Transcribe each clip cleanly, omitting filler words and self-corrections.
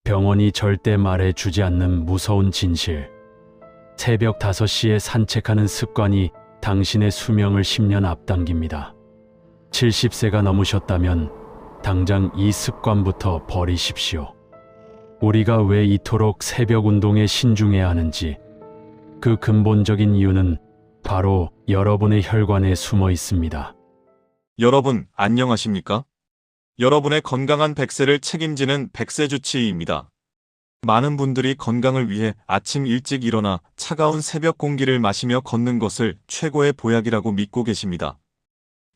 병원이 절대 말해주지 않는 무서운 진실. 새벽 5시에 산책하는 습관이 당신의 수명을 10년 앞당깁니다. 70세가 넘으셨다면 당장 이 습관부터 버리십시오. 우리가 왜 이토록 새벽 운동에 신중해야 하는지, 그 근본적인 이유는 바로 여러분의 혈관에 숨어 있습니다. 여러분, 안녕하십니까? 여러분의 건강한 100세를 책임지는 백세주치의입니다. 많은 분들이 건강을 위해 아침 일찍 일어나 차가운 새벽 공기를 마시며 걷는 것을 최고의 보약이라고 믿고 계십니다.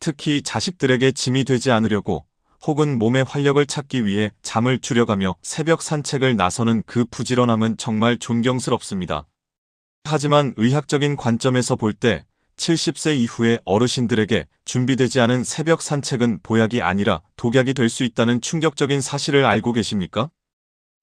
특히 자식들에게 짐이 되지 않으려고 혹은 몸의 활력을 찾기 위해 잠을 줄여가며 새벽 산책을 나서는 그 부지런함은 정말 존경스럽습니다. 하지만 의학적인 관점에서 볼 때 70세 이후의 어르신들에게 준비되지 않은 새벽 산책은 보약이 아니라 독약이 될 수 있다는 충격적인 사실을 알고 계십니까?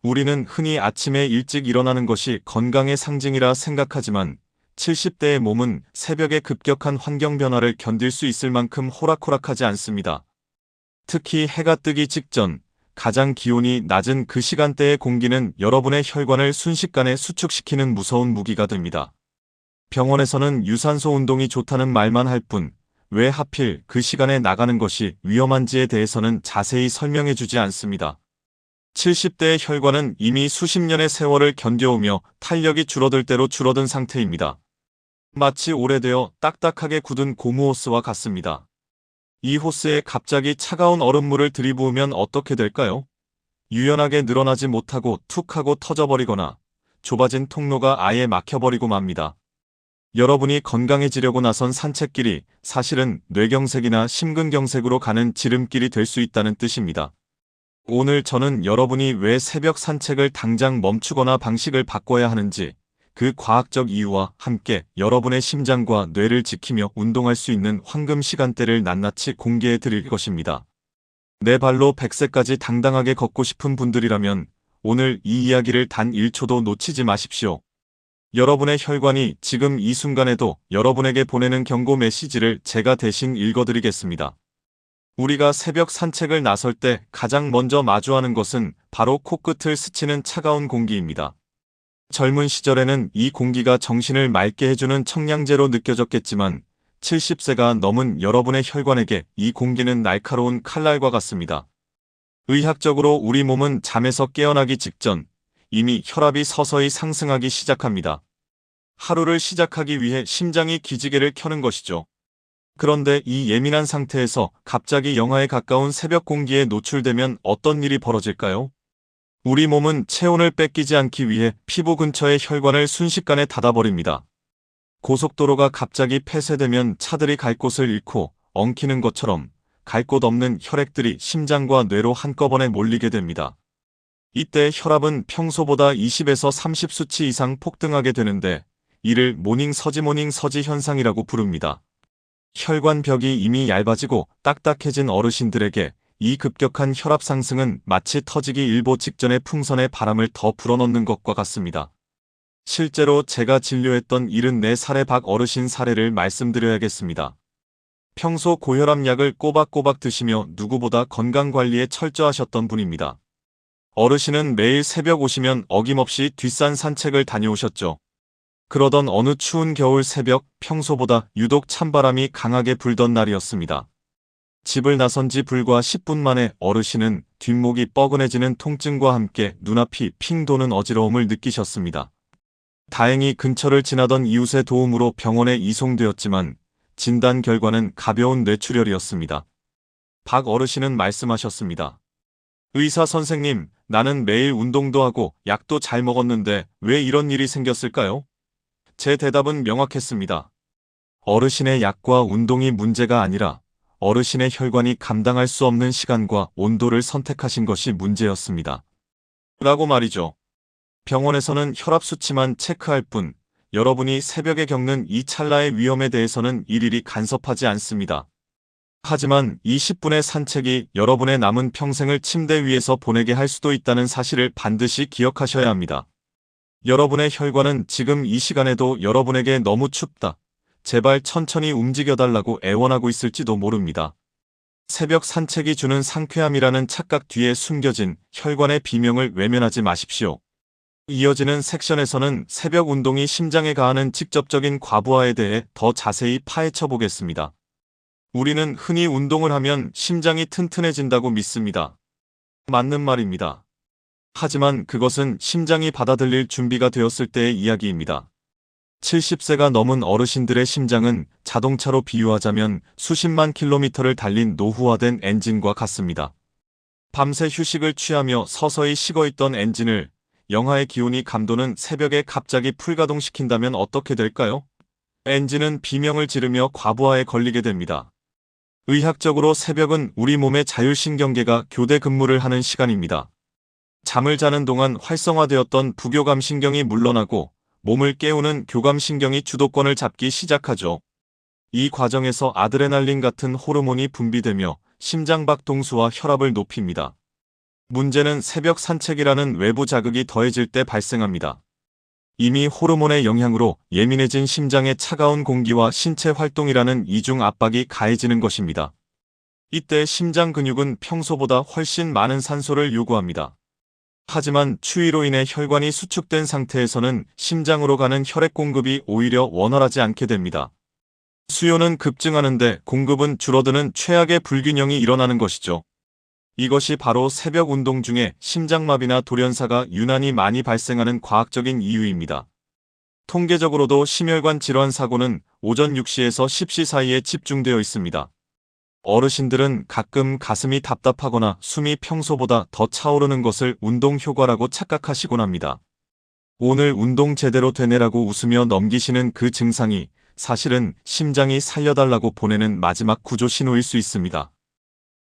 우리는 흔히 아침에 일찍 일어나는 것이 건강의 상징이라 생각하지만 70대의 몸은 새벽의 급격한 환경 변화를 견딜 수 있을 만큼 호락호락하지 않습니다. 특히 해가 뜨기 직전, 가장 기온이 낮은 그 시간대의 공기는 여러분의 혈관을 순식간에 수축시키는 무서운 무기가 됩니다. 병원에서는 유산소 운동이 좋다는 말만 할 뿐, 왜 하필 그 시간에 나가는 것이 위험한지에 대해서는 자세히 설명해주지 않습니다. 70대의 혈관은 이미 수십 년의 세월을 견뎌오며 탄력이 줄어들 대로 줄어든 상태입니다. 마치 오래되어 딱딱하게 굳은 고무 호스와 같습니다. 이 호스에 갑자기 차가운 얼음물을 들이부으면 어떻게 될까요? 유연하게 늘어나지 못하고 툭 하고 터져버리거나 좁아진 통로가 아예 막혀버리고 맙니다. 여러분이 건강해지려고 나선 산책길이 사실은 뇌경색이나 심근경색으로 가는 지름길이 될 수 있다는 뜻입니다. 오늘 저는 여러분이 왜 새벽 산책을 당장 멈추거나 방식을 바꿔야 하는지, 그 과학적 이유와 함께 여러분의 심장과 뇌를 지키며 운동할 수 있는 황금 시간대를 낱낱이 공개해 드릴 것입니다. 내 발로 100세까지 당당하게 걷고 싶은 분들이라면 오늘 이 이야기를 단 1초도 놓치지 마십시오. 여러분의 혈관이 지금 이 순간에도 여러분에게 보내는 경고 메시지를 제가 대신 읽어드리겠습니다. 우리가 새벽 산책을 나설 때 가장 먼저 마주하는 것은 바로 코끝을 스치는 차가운 공기입니다. 젊은 시절에는 이 공기가 정신을 맑게 해주는 청량제로 느껴졌겠지만 70세가 넘은 여러분의 혈관에게 이 공기는 날카로운 칼날과 같습니다. 의학적으로 우리 몸은 잠에서 깨어나기 직전 이미 혈압이 서서히 상승하기 시작합니다. 하루를 시작하기 위해 심장이 기지개를 켜는 것이죠. 그런데 이 예민한 상태에서 갑자기 영하에 가까운 새벽 공기에 노출되면 어떤 일이 벌어질까요? 우리 몸은 체온을 뺏기지 않기 위해 피부 근처의 혈관을 순식간에 닫아버립니다. 고속도로가 갑자기 폐쇄되면 차들이 갈 곳을 잃고 엉키는 것처럼 갈 곳 없는 혈액들이 심장과 뇌로 한꺼번에 몰리게 됩니다. 이때 혈압은 평소보다 20에서 30수치 이상 폭등하게 되는데 이를 모닝 서지 현상이라고 부릅니다. 혈관벽이 이미 얇아지고 딱딱해진 어르신들에게 이 급격한 혈압 상승은 마치 터지기 일보 직전의 풍선에 바람을 더 불어넣는 것과 같습니다. 실제로 제가 진료했던 74살의 박 어르신 사례를 말씀드려야겠습니다. 평소 고혈압 약을 꼬박꼬박 드시며 누구보다 건강관리에 철저하셨던 분입니다. 어르신은 매일 새벽 오시면 어김없이 뒷산 산책을 다녀오셨죠. 그러던 어느 추운 겨울 새벽, 평소보다 유독 찬바람이 강하게 불던 날이었습니다. 집을 나선 지 불과 10분 만에 어르신은 뒷목이 뻐근해지는 통증과 함께 눈앞이 핑 도는 어지러움을 느끼셨습니다. 다행히 근처를 지나던 이웃의 도움으로 병원에 이송되었지만 진단 결과는 가벼운 뇌출혈이었습니다. 박 어르신은 말씀하셨습니다. 의사 선생님, 나는 매일 운동도 하고 약도 잘 먹었는데 왜 이런 일이 생겼을까요? 제 대답은 명확했습니다. 어르신의 약과 운동이 문제가 아니라 어르신의 혈관이 감당할 수 없는 시간과 온도를 선택하신 것이 문제였습니다. 라고 말이죠. 병원에서는 혈압 수치만 체크할 뿐 여러분이 새벽에 겪는 이 찰나의 위험에 대해서는 일일이 간섭하지 않습니다. 하지만 이 10분의 산책이 여러분의 남은 평생을 침대 위에서 보내게 할 수도 있다는 사실을 반드시 기억하셔야 합니다. 여러분의 혈관은 지금 이 시간에도 여러분에게 너무 춥다, 제발 천천히 움직여달라고 애원하고 있을지도 모릅니다. 새벽 산책이 주는 상쾌함이라는 착각 뒤에 숨겨진 혈관의 비명을 외면하지 마십시오. 이어지는 섹션에서는 새벽 운동이 심장에 가하는 직접적인 과부하에 대해 더 자세히 파헤쳐 보겠습니다. 우리는 흔히 운동을 하면 심장이 튼튼해진다고 믿습니다. 맞는 말입니다. 하지만 그것은 심장이 받아들일 준비가 되었을 때의 이야기입니다. 70세가 넘은 어르신들의 심장은 자동차로 비유하자면 수십만 킬로미터를 달린 노후화된 엔진과 같습니다. 밤새 휴식을 취하며 서서히 식어있던 엔진을 영하의 기온이 감도는 새벽에 갑자기 풀가동시킨다면 어떻게 될까요? 엔진은 비명을 지르며 과부하에 걸리게 됩니다. 의학적으로 새벽은 우리 몸의 자율신경계가 교대 근무를 하는 시간입니다. 잠을 자는 동안 활성화되었던 부교감신경이 물러나고 몸을 깨우는 교감신경이 주도권을 잡기 시작하죠. 이 과정에서 아드레날린 같은 호르몬이 분비되며 심장박동수와 혈압을 높입니다. 문제는 새벽 산책이라는 외부 자극이 더해질 때 발생합니다. 이미 호르몬의 영향으로 예민해진 심장의 차가운 공기와 신체 활동이라는 이중 압박이 가해지는 것입니다. 이때 심장 근육은 평소보다 훨씬 많은 산소를 요구합니다. 하지만 추위로 인해 혈관이 수축된 상태에서는 심장으로 가는 혈액 공급이 오히려 원활하지 않게 됩니다. 수요는 급증하는데 공급은 줄어드는 최악의 불균형이 일어나는 것이죠. 이것이 바로 새벽 운동 중에 심장마비나 돌연사가 유난히 많이 발생하는 과학적인 이유입니다. 통계적으로도 심혈관 질환 사고는 오전 6시에서 10시 사이에 집중되어 있습니다. 어르신들은 가끔 가슴이 답답하거나 숨이 평소보다 더 차오르는 것을 운동 효과라고 착각하시곤 합니다. 오늘 운동 제대로 되네라고 웃으며 넘기시는 그 증상이 사실은 심장이 살려달라고 보내는 마지막 구조 신호일 수 있습니다.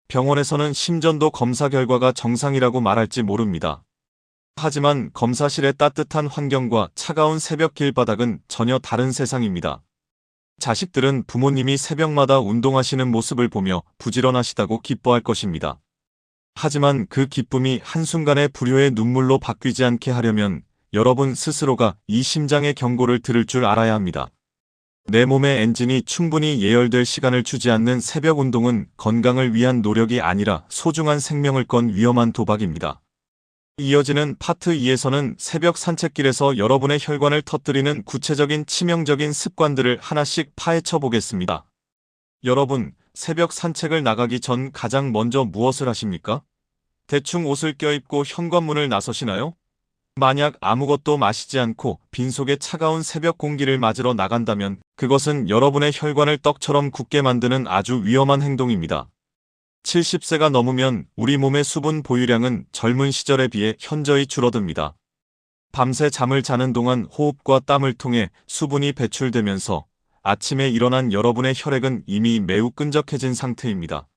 병원에서는 심전도 검사 결과가 정상이라고 말할지 모릅니다. 하지만 검사실의 따뜻한 환경과 차가운 새벽 길바닥은 전혀 다른 세상입니다. 자식들은 부모님이 새벽마다 운동하시는 모습을 보며 부지런하시다고 기뻐할 것입니다. 하지만 그 기쁨이 한순간의 불효의 눈물로 바뀌지 않게 하려면 여러분 스스로가 이 심장의 경고를 들을 줄 알아야 합니다. 내 몸의 엔진이 충분히 예열될 시간을 주지 않는 새벽 운동은 건강을 위한 노력이 아니라 소중한 생명을 건 위험한 도박입니다. 이어지는 파트 2에서는 새벽 산책길에서 여러분의 혈관을 터뜨리는 구체적인 치명적인 습관들을 하나씩 파헤쳐 보겠습니다. 여러분, 새벽 산책을 나가기 전 가장 먼저 무엇을 하십니까? 대충 옷을 껴입고 현관문을 나서시나요? 만약 아무것도 마시지 않고 빈속에 차가운 새벽 공기를 맞으러 나간다면 그것은 여러분의 혈관을 떡처럼 굳게 만드는 아주 위험한 행동입니다. 70세가 넘으면 우리 몸의 수분 보유량은 젊은 시절에 비해 현저히 줄어듭니다. 밤새 잠을 자는 동안 호흡과 땀을 통해 수분이 배출되면서 아침에 일어난 여러분의 혈액은 이미 매우 끈적해진 상태입니다.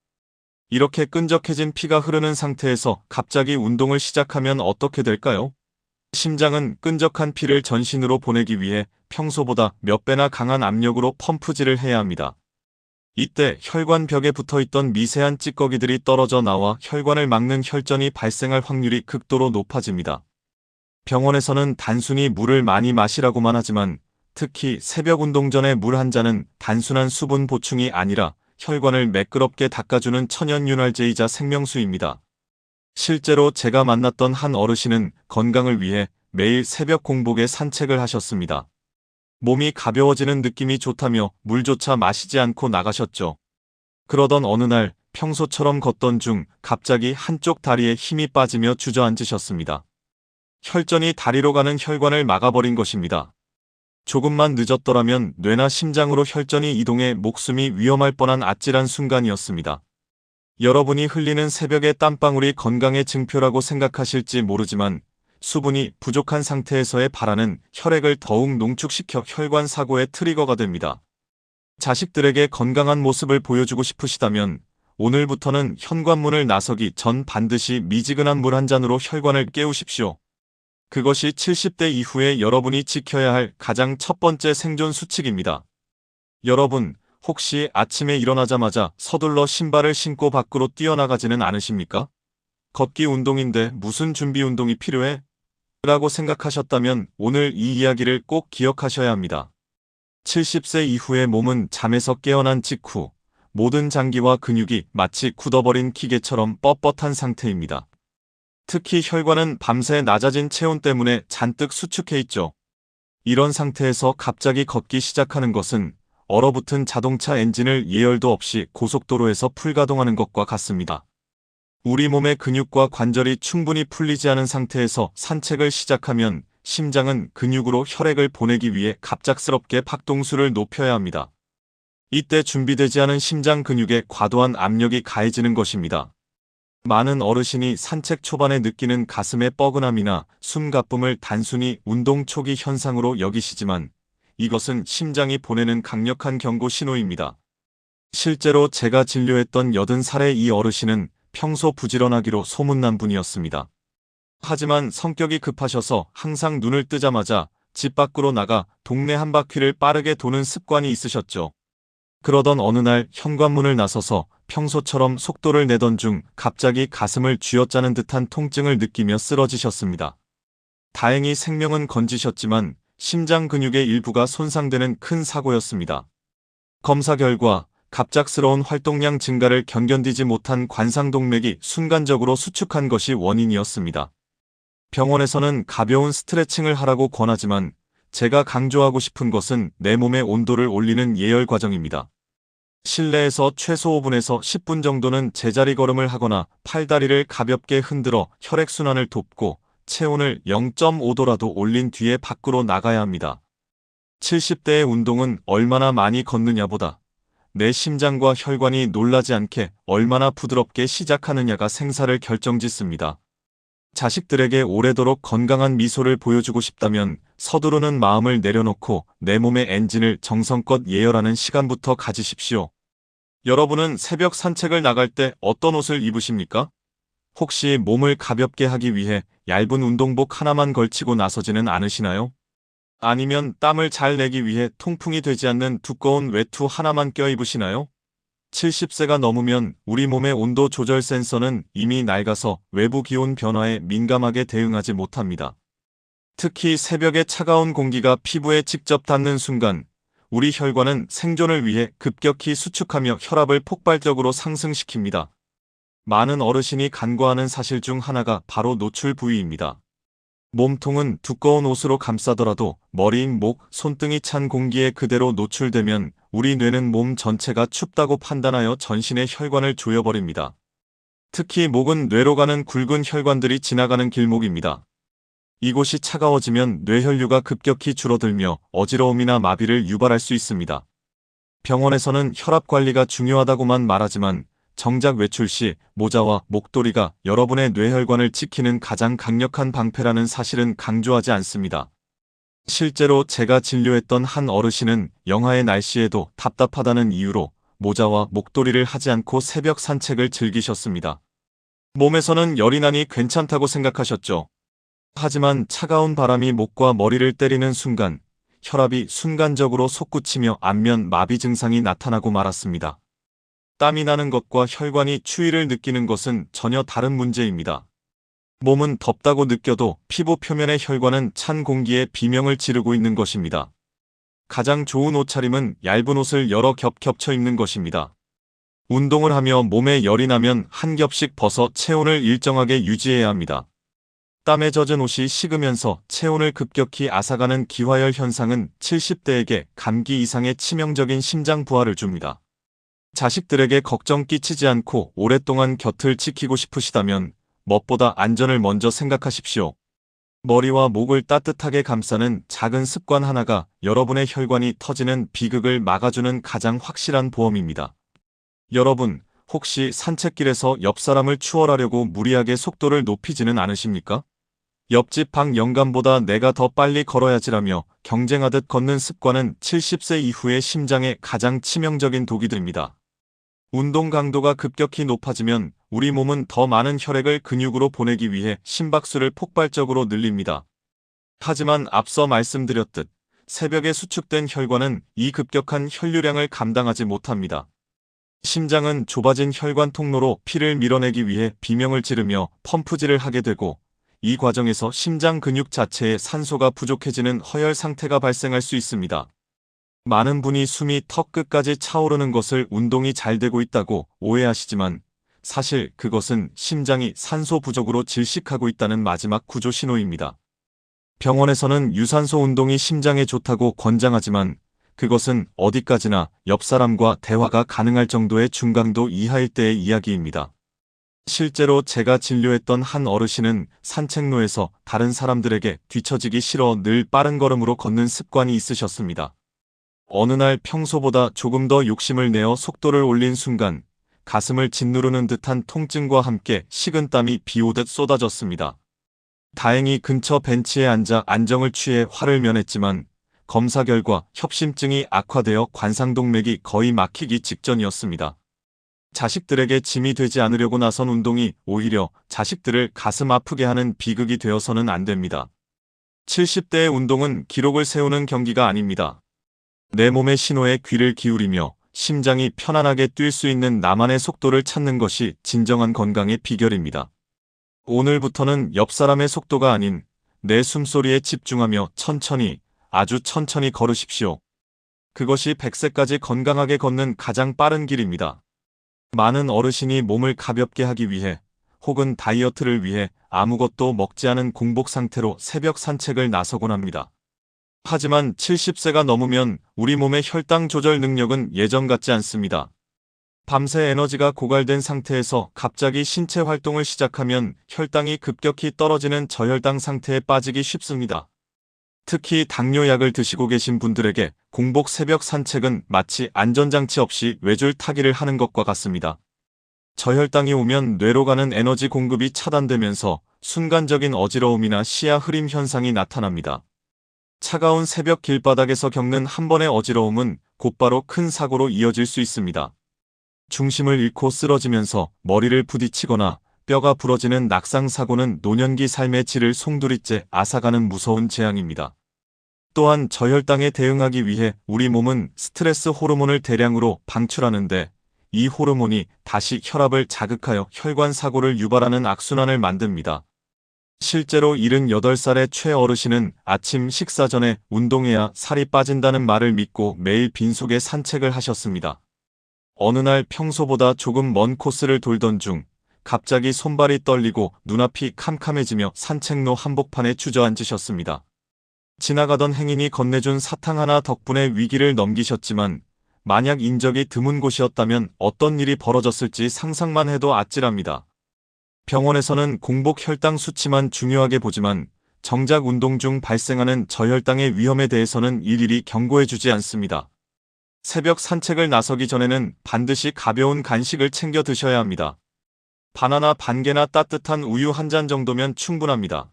이렇게 끈적해진 피가 흐르는 상태에서 갑자기 운동을 시작하면 어떻게 될까요? 심장은 끈적한 피를 전신으로 보내기 위해 평소보다 몇 배나 강한 압력으로 펌프질을 해야 합니다. 이때 혈관 벽에 붙어있던 미세한 찌꺼기들이 떨어져 나와 혈관을 막는 혈전이 발생할 확률이 극도로 높아집니다. 병원에서는 단순히 물을 많이 마시라고만 하지만 특히 새벽 운동 전에 물 한 잔은 단순한 수분 보충이 아니라 혈관을 매끄럽게 닦아주는 천연윤활제이자 생명수입니다. 실제로 제가 만났던 한 어르신은 건강을 위해 매일 새벽 공복에 산책을 하셨습니다. 몸이 가벼워지는 느낌이 좋다며 물조차 마시지 않고 나가셨죠. 그러던 어느 날 평소처럼 걷던 중 갑자기 한쪽 다리에 힘이 빠지며 주저앉으셨습니다. 혈전이 다리로 가는 혈관을 막아버린 것입니다. 조금만 늦었더라면 뇌나 심장으로 혈전이 이동해 목숨이 위험할 뻔한 아찔한 순간이었습니다. 여러분이 흘리는 새벽의 땀방울이 건강의 증표라고 생각하실지 모르지만 수분이 부족한 상태에서의 발화는 혈액을 더욱 농축시켜 혈관 사고의 트리거가 됩니다. 자식들에게 건강한 모습을 보여주고 싶으시다면 오늘부터는 현관문을 나서기 전 반드시 미지근한 물 한 잔으로 혈관을 깨우십시오. 그것이 70대 이후에 여러분이 지켜야 할 가장 첫 번째 생존 수칙입니다. 여러분, 혹시 아침에 일어나자마자 서둘러 신발을 신고 밖으로 뛰어나가지는 않으십니까? 걷기 운동인데 무슨 준비 운동이 필요해? 라고 생각하셨다면 오늘 이 이야기를 꼭 기억하셔야 합니다. 70세 이후의 몸은 잠에서 깨어난 직후 모든 장기와 근육이 마치 굳어버린 기계처럼 뻣뻣한 상태입니다. 특히 혈관은 밤새 낮아진 체온 때문에 잔뜩 수축해 있죠. 이런 상태에서 갑자기 걷기 시작하는 것은 얼어붙은 자동차 엔진을 예열도 없이 고속도로에서 풀가동하는 것과 같습니다. 우리 몸의 근육과 관절이 충분히 풀리지 않은 상태에서 산책을 시작하면 심장은 근육으로 혈액을 보내기 위해 갑작스럽게 박동수를 높여야 합니다. 이때 준비되지 않은 심장 근육에 과도한 압력이 가해지는 것입니다. 많은 어르신이 산책 초반에 느끼는 가슴의 뻐근함이나 숨가쁨을 단순히 운동 초기 현상으로 여기시지만 이것은 심장이 보내는 강력한 경고 신호입니다. 실제로 제가 진료했던 80살의 이 어르신은 평소 부지런하기로 소문난 분이었습니다. 하지만 성격이 급하셔서 항상 눈을 뜨자마자 집 밖으로 나가 동네 한 바퀴를 빠르게 도는 습관이 있으셨죠. 그러던 어느 날 현관문을 나서서 평소처럼 속도를 내던 중 갑자기 가슴을 쥐어짜는 듯한 통증을 느끼며 쓰러지셨습니다. 다행히 생명은 건지셨지만 심장 근육의 일부가 손상되는 큰 사고였습니다. 검사 결과 갑작스러운 활동량 증가를 견디지 못한 관상동맥이 순간적으로 수축한 것이 원인이었습니다. 병원에서는 가벼운 스트레칭을 하라고 권하지만 제가 강조하고 싶은 것은 내 몸의 온도를 올리는 예열 과정입니다. 실내에서 최소 5분에서 10분 정도는 제자리 걸음을 하거나 팔다리를 가볍게 흔들어 혈액순환을 돕고 체온을 0.5도라도 올린 뒤에 밖으로 나가야 합니다. 70대의 운동은 얼마나 많이 걷느냐보다 내 심장과 혈관이 놀라지 않게 얼마나 부드럽게 시작하느냐가 생사를 결정짓습니다. 자식들에게 오래도록 건강한 미소를 보여주고 싶다면 서두르는 마음을 내려놓고 내 몸의 엔진을 정성껏 예열하는 시간부터 가지십시오. 여러분은 새벽 산책을 나갈 때 어떤 옷을 입으십니까? 혹시 몸을 가볍게 하기 위해 얇은 운동복 하나만 걸치고 나서지는 않으시나요? 아니면 땀을 잘 내기 위해 통풍이 되지 않는 두꺼운 외투 하나만 껴입으시나요? 70세가 넘으면 우리 몸의 온도 조절 센서는 이미 낡아서 외부 기온 변화에 민감하게 대응하지 못합니다. 특히 새벽의 차가운 공기가 피부에 직접 닿는 순간 우리 혈관은 생존을 위해 급격히 수축하며 혈압을 폭발적으로 상승시킵니다. 많은 어르신이 간과하는 사실 중 하나가 바로 노출 부위입니다. 몸통은 두꺼운 옷으로 감싸더라도 머리인 목, 손등이 찬 공기에 그대로 노출되면 우리 뇌는 몸 전체가 춥다고 판단하여 전신의 혈관을 조여버립니다. 특히 목은 뇌로 가는 굵은 혈관들이 지나가는 길목입니다. 이곳이 차가워지면 뇌혈류가 급격히 줄어들며 어지러움이나 마비를 유발할 수 있습니다. 병원에서는 혈압 관리가 중요하다고만 말하지만 정작 외출 시 모자와 목도리가 여러분의 뇌혈관을 지키는 가장 강력한 방패라는 사실은 강조하지 않습니다. 실제로 제가 진료했던 한 어르신은 영하의 날씨에도 답답하다는 이유로 모자와 목도리를 하지 않고 새벽 산책을 즐기셨습니다. 몸에서는 열이 나니 괜찮다고 생각하셨죠. 하지만 차가운 바람이 목과 머리를 때리는 순간 혈압이 순간적으로 솟구치며 안면 마비 증상이 나타나고 말았습니다. 땀이 나는 것과 혈관이 추위를 느끼는 것은 전혀 다른 문제입니다. 몸은 덥다고 느껴도 피부 표면의 혈관은 찬 공기에 비명을 지르고 있는 것입니다. 가장 좋은 옷차림은 얇은 옷을 여러 겹 겹쳐 입는 것입니다. 운동을 하며 몸에 열이 나면 한 겹씩 벗어 체온을 일정하게 유지해야 합니다. 땀에 젖은 옷이 식으면서 체온을 급격히 앗아가는 기화열 현상은 70대에게 감기 이상의 치명적인 심장 부하를 줍니다. 자식들에게 걱정 끼치지 않고 오랫동안 곁을 지키고 싶으시다면 무엇보다 안전을 먼저 생각하십시오. 머리와 목을 따뜻하게 감싸는 작은 습관 하나가 여러분의 혈관이 터지는 비극을 막아주는 가장 확실한 보험입니다. 여러분, 혹시 산책길에서 옆 사람을 추월하려고 무리하게 속도를 높이지는 않으십니까? 옆집 방 영감보다 내가 더 빨리 걸어야지라며 경쟁하듯 걷는 습관은 70세 이후의 심장에 가장 치명적인 독이 됩니다. 운동 강도가 급격히 높아지면 우리 몸은 더 많은 혈액을 근육으로 보내기 위해 심박수를 폭발적으로 늘립니다. 하지만 앞서 말씀드렸듯 새벽에 수축된 혈관은 이 급격한 혈류량을 감당하지 못합니다. 심장은 좁아진 혈관 통로로 피를 밀어내기 위해 비명을 지르며 펌프질을 하게 되고 이 과정에서 심장 근육 자체에 산소가 부족해지는 허열 상태가 발생할 수 있습니다. 많은 분이 숨이 턱 끝까지 차오르는 것을 운동이 잘 되고 있다고 오해하시지만 사실 그것은 심장이 산소 부족으로 질식하고 있다는 마지막 구조 신호입니다. 병원에서는 유산소 운동이 심장에 좋다고 권장하지만 그것은 어디까지나 옆 사람과 대화가 가능할 정도의 중강도 이하일 때의 이야기입니다. 실제로 제가 진료했던 한 어르신은 산책로에서 다른 사람들에게 뒤처지기 싫어 늘 빠른 걸음으로 걷는 습관이 있으셨습니다. 어느 날 평소보다 조금 더 욕심을 내어 속도를 올린 순간 가슴을 짓누르는 듯한 통증과 함께 식은땀이 비 오듯 쏟아졌습니다. 다행히 근처 벤치에 앉아 안정을 취해 화를 면했지만 검사 결과 협심증이 악화되어 관상동맥이 거의 막히기 직전이었습니다. 자식들에게 짐이 되지 않으려고 나선 운동이 오히려 자식들을 가슴 아프게 하는 비극이 되어서는 안 됩니다. 70대의 운동은 기록을 세우는 경기가 아닙니다. 내 몸의 신호에 귀를 기울이며 심장이 편안하게 뛸 수 있는 나만의 속도를 찾는 것이 진정한 건강의 비결입니다. 오늘부터는 옆 사람의 속도가 아닌 내 숨소리에 집중하며 천천히, 아주 천천히 걸으십시오. 그것이 100세까지 건강하게 걷는 가장 빠른 길입니다. 많은 어르신이 몸을 가볍게 하기 위해 혹은 다이어트를 위해 아무것도 먹지 않은 공복 상태로 새벽 산책을 나서곤 합니다. 하지만 70세가 넘으면 우리 몸의 혈당 조절 능력은 예전 같지 않습니다. 밤새 에너지가 고갈된 상태에서 갑자기 신체 활동을 시작하면 혈당이 급격히 떨어지는 저혈당 상태에 빠지기 쉽습니다. 특히 당뇨약을 드시고 계신 분들에게 공복 새벽 산책은 마치 안전장치 없이 외줄 타기를 하는 것과 같습니다. 저혈당이 오면 뇌로 가는 에너지 공급이 차단되면서 순간적인 어지러움이나 시야 흐림 현상이 나타납니다. 차가운 새벽 길바닥에서 겪는 한 번의 어지러움은 곧바로 큰 사고로 이어질 수 있습니다. 중심을 잃고 쓰러지면서 머리를 부딪히거나 뼈가 부러지는 낙상사고는 노년기 삶의 질을 송두리째 앗아가는 무서운 재앙입니다. 또한 저혈당에 대응하기 위해 우리 몸은 스트레스 호르몬을 대량으로 방출하는데 이 호르몬이 다시 혈압을 자극하여 혈관 사고를 유발하는 악순환을 만듭니다. 실제로 78살의 최 어르신은 아침 식사 전에 운동해야 살이 빠진다는 말을 믿고 매일 빈속에 산책을 하셨습니다. 어느 날 평소보다 조금 먼 코스를 돌던 중 갑자기 손발이 떨리고 눈앞이 캄캄해지며 산책로 한복판에 주저앉으셨습니다. 지나가던 행인이 건네준 사탕 하나 덕분에 위기를 넘기셨지만 만약 인적이 드문 곳이었다면 어떤 일이 벌어졌을지 상상만 해도 아찔합니다. 병원에서는 공복 혈당 수치만 중요하게 보지만 정작 운동 중 발생하는 저혈당의 위험에 대해서는 일일이 경고해주지 않습니다. 새벽 산책을 나서기 전에는 반드시 가벼운 간식을 챙겨 드셔야 합니다. 바나나 반 개나 따뜻한 우유 한 잔 정도면 충분합니다.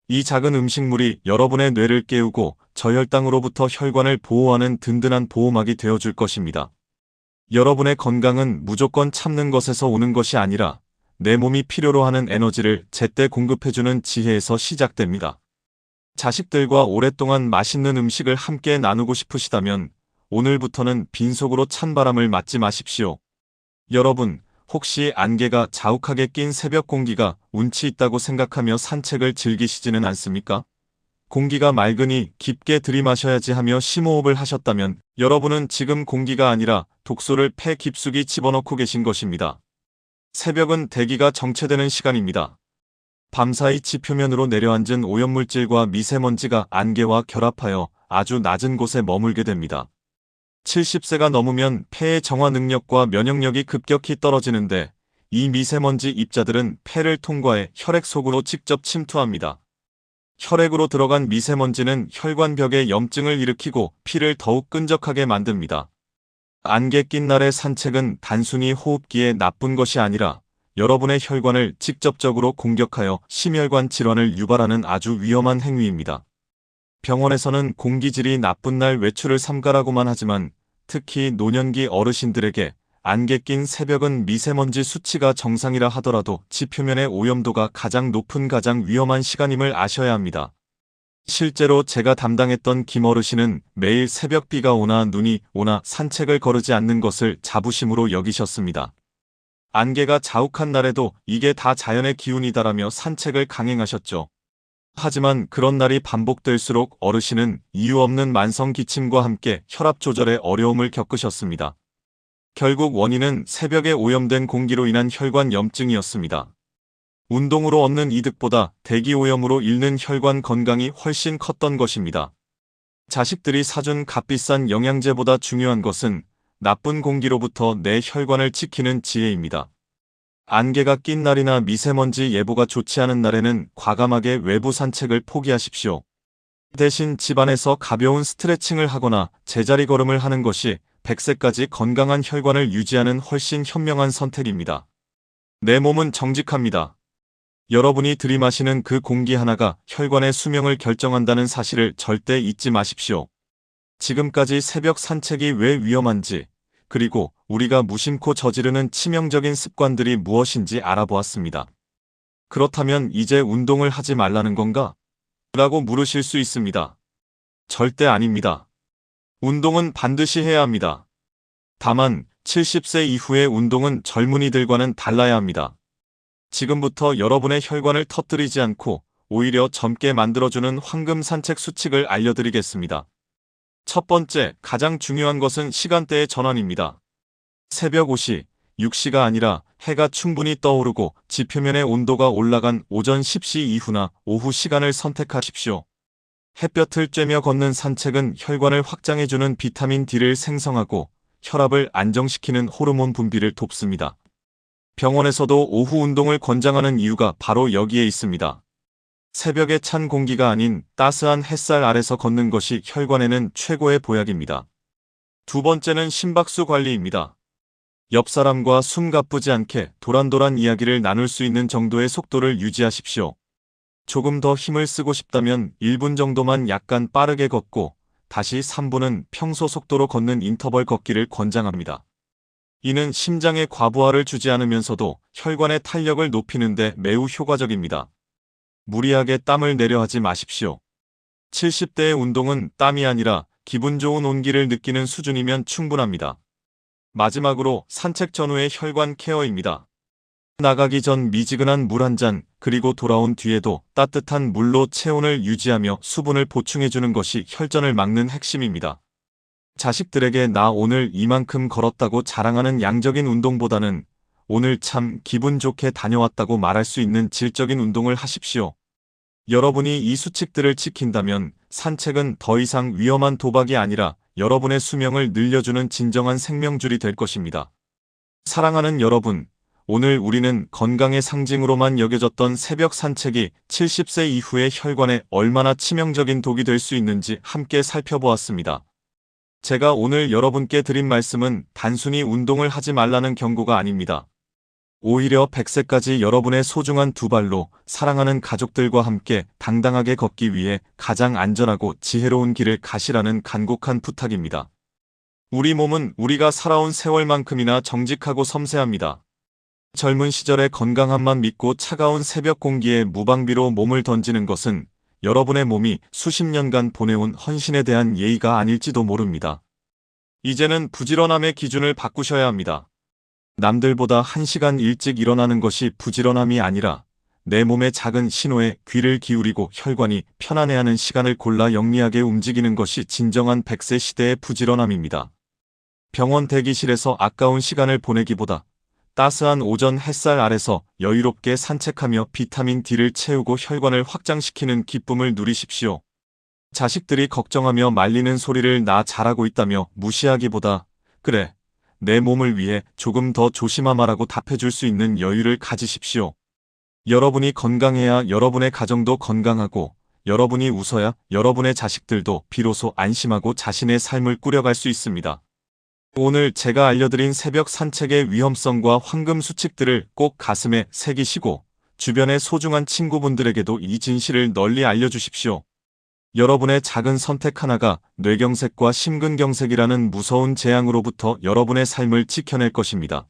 이 작은 음식물이 여러분의 뇌를 깨우고 저혈당으로부터 혈관을 보호하는 든든한 보호막이 되어줄 것입니다. 여러분의 건강은 무조건 참는 것에서 오는 것이 아니라 내 몸이 필요로 하는 에너지를 제때 공급해주는 지혜에서 시작됩니다. 자식들과 오랫동안 맛있는 음식을 함께 나누고 싶으시다면 오늘부터는 빈속으로 찬바람을 맞지 마십시오. 여러분, 혹시 안개가 자욱하게 낀 새벽 공기가 운치 있다고 생각하며 산책을 즐기시지는 않습니까? 공기가 맑으니 깊게 들이마셔야지 하며 심호흡을 하셨다면 여러분은 지금 공기가 아니라 독소를 폐 깊숙이 집어넣고 계신 것입니다. 새벽은 대기가 정체되는 시간입니다. 밤사이 지표면으로 내려앉은 오염물질과 미세먼지가 안개와 결합하여 아주 낮은 곳에 머물게 됩니다. 70세가 넘으면 폐의 정화 능력과 면역력이 급격히 떨어지는데 이 미세먼지 입자들은 폐를 통과해 혈액 속으로 직접 침투합니다. 혈액으로 들어간 미세먼지는 혈관벽에 염증을 일으키고 피를 더욱 끈적하게 만듭니다. 안개 낀 날의 산책은 단순히 호흡기에 나쁜 것이 아니라 여러분의 혈관을 직접적으로 공격하여 심혈관 질환을 유발하는 아주 위험한 행위입니다. 병원에서는 공기질이 나쁜 날 외출을 삼가라고만 하지만 특히 노년기 어르신들에게 안개 낀 새벽은 미세먼지 수치가 정상이라 하더라도 지표면의 오염도가 가장 높은 가장 위험한 시간임을 아셔야 합니다. 실제로 제가 담당했던 김 어르신은 매일 새벽 비가 오나 눈이 오나 산책을 거르지 않는 것을 자부심으로 여기셨습니다. 안개가 자욱한 날에도 이게 다 자연의 기운이다라며 산책을 강행하셨죠. 하지만 그런 날이 반복될수록 어르신은 이유 없는 만성 기침과 함께 혈압 조절에 어려움을 겪으셨습니다. 결국 원인은 새벽에 오염된 공기로 인한 혈관 염증이었습니다. 운동으로 얻는 이득보다 대기 오염으로 잃는 혈관 건강이 훨씬 컸던 것입니다. 자식들이 사준 값비싼 영양제보다 중요한 것은 나쁜 공기로부터 내 혈관을 지키는 지혜입니다. 안개가 낀 날이나 미세먼지 예보가 좋지 않은 날에는 과감하게 외부 산책을 포기하십시오. 대신 집안에서 가벼운 스트레칭을 하거나 제자리 걸음을 하는 것이 100세까지 건강한 혈관을 유지하는 훨씬 현명한 선택입니다. 내 몸은 정직합니다. 여러분이 들이마시는 그 공기 하나가 혈관의 수명을 결정한다는 사실을 절대 잊지 마십시오. 지금까지 새벽 산책이 왜 위험한지, 그리고 우리가 무심코 저지르는 치명적인 습관들이 무엇인지 알아보았습니다. 그렇다면 이제 운동을 하지 말라는 건가? 라고 물으실 수 있습니다. 절대 아닙니다. 운동은 반드시 해야 합니다. 다만 70세 이후의 운동은 젊은이들과는 달라야 합니다. 지금부터 여러분의 혈관을 터뜨리지 않고 오히려 젊게 만들어주는 황금 산책 수칙을 알려드리겠습니다. 첫 번째, 가장 중요한 것은 시간대의 전환입니다. 새벽 5시, 6시가 아니라 해가 충분히 떠오르고 지표면의 온도가 올라간 오전 10시 이후나 오후 시간을 선택하십시오. 햇볕을 쬐며 걷는 산책은 혈관을 확장해주는 비타민 D를 생성하고 혈압을 안정시키는 호르몬 분비를 돕습니다. 병원에서도 오후 운동을 권장하는 이유가 바로 여기에 있습니다. 새벽에 찬 공기가 아닌 따스한 햇살 아래서 걷는 것이 혈관에는 최고의 보약입니다. 두 번째는 심박수 관리입니다. 옆 사람과 숨가쁘지 않게 도란도란 이야기를 나눌 수 있는 정도의 속도를 유지하십시오. 조금 더 힘을 쓰고 싶다면 1분 정도만 약간 빠르게 걷고 다시 3분은 평소 속도로 걷는 인터벌 걷기를 권장합니다. 이는 심장에 과부하를 주지 않으면서도 혈관의 탄력을 높이는 데 매우 효과적입니다. 무리하게 땀을 내려 하지 마십시오. 70대의 운동은 땀이 아니라 기분 좋은 온기를 느끼는 수준이면 충분합니다. 마지막으로 산책 전후의 혈관 케어입니다. 나가기 전 미지근한 물 한 잔, 그리고 돌아온 뒤에도 따뜻한 물로 체온을 유지하며 수분을 보충해주는 것이 혈전을 막는 핵심입니다. 자식들에게 나 오늘 이만큼 걸었다고 자랑하는 양적인 운동보다는 오늘 참 기분 좋게 다녀왔다고 말할 수 있는 질적인 운동을 하십시오. 여러분이 이 수칙들을 지킨다면 산책은 더 이상 위험한 도박이 아니라 여러분의 수명을 늘려주는 진정한 생명줄이 될 것입니다. 사랑하는 여러분, 오늘 우리는 건강의 상징으로만 여겨졌던 새벽 산책이 70세 이후의 혈관에 얼마나 치명적인 독이 될 수 있는지 함께 살펴보았습니다. 제가 오늘 여러분께 드린 말씀은 단순히 운동을 하지 말라는 경고가 아닙니다. 오히려 100세까지 여러분의 소중한 두 발로 사랑하는 가족들과 함께 당당하게 걷기 위해 가장 안전하고 지혜로운 길을 가시라는 간곡한 부탁입니다. 우리 몸은 우리가 살아온 세월만큼이나 정직하고 섬세합니다. 젊은 시절의 건강함만 믿고 차가운 새벽 공기에 무방비로 몸을 던지는 것은 여러분의 몸이 수십 년간 보내온 헌신에 대한 예의가 아닐지도 모릅니다. 이제는 부지런함의 기준을 바꾸셔야 합니다. 남들보다 1시간 일찍 일어나는 것이 부지런함이 아니라 내 몸의 작은 신호에 귀를 기울이고 혈관이 편안해하는 시간을 골라 영리하게 움직이는 것이 진정한 100세 시대의 부지런함입니다. 병원 대기실에서 아까운 시간을 보내기보다 따스한 오전 햇살 아래서 여유롭게 산책하며 비타민 D를 채우고 혈관을 확장시키는 기쁨을 누리십시오. 자식들이 걱정하며 말리는 소리를 나 잘하고 있다며 무시하기보다 그래, 내 몸을 위해 조금 더 조심하마라고 답해줄 수 있는 여유를 가지십시오. 여러분이 건강해야 여러분의 가정도 건강하고 여러분이 웃어야 여러분의 자식들도 비로소 안심하고 자신의 삶을 꾸려갈 수 있습니다. 오늘 제가 알려드린 새벽 산책의 위험성과 황금 수칙들을 꼭 가슴에 새기시고 주변의 소중한 친구분들에게도 이 진실을 널리 알려주십시오. 여러분의 작은 선택 하나가 뇌경색과 심근경색이라는 무서운 재앙으로부터 여러분의 삶을 지켜낼 것입니다.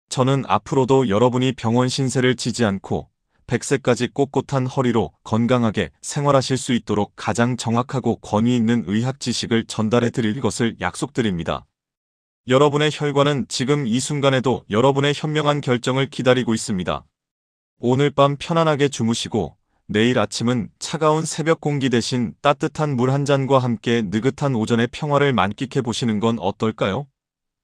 저는 앞으로도 여러분이 병원 신세를 지지 않고 100세까지 꼿꼿한 허리로 건강하게 생활하실 수 있도록 가장 정확하고 권위 있는 의학 지식을 전달해 드릴 것을 약속드립니다. 여러분의 혈관은 지금 이 순간에도 여러분의 현명한 결정을 기다리고 있습니다. 오늘 밤 편안하게 주무시고 내일 아침은 차가운 새벽 공기 대신 따뜻한 물 한 잔과 함께 느긋한 오전의 평화를 만끽해 보시는 건 어떨까요?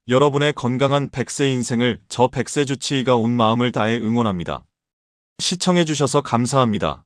여러분의 건강한 100세 인생을 저 백세주치의가 온 마음을 다해 응원합니다. 시청해 주셔서 감사합니다.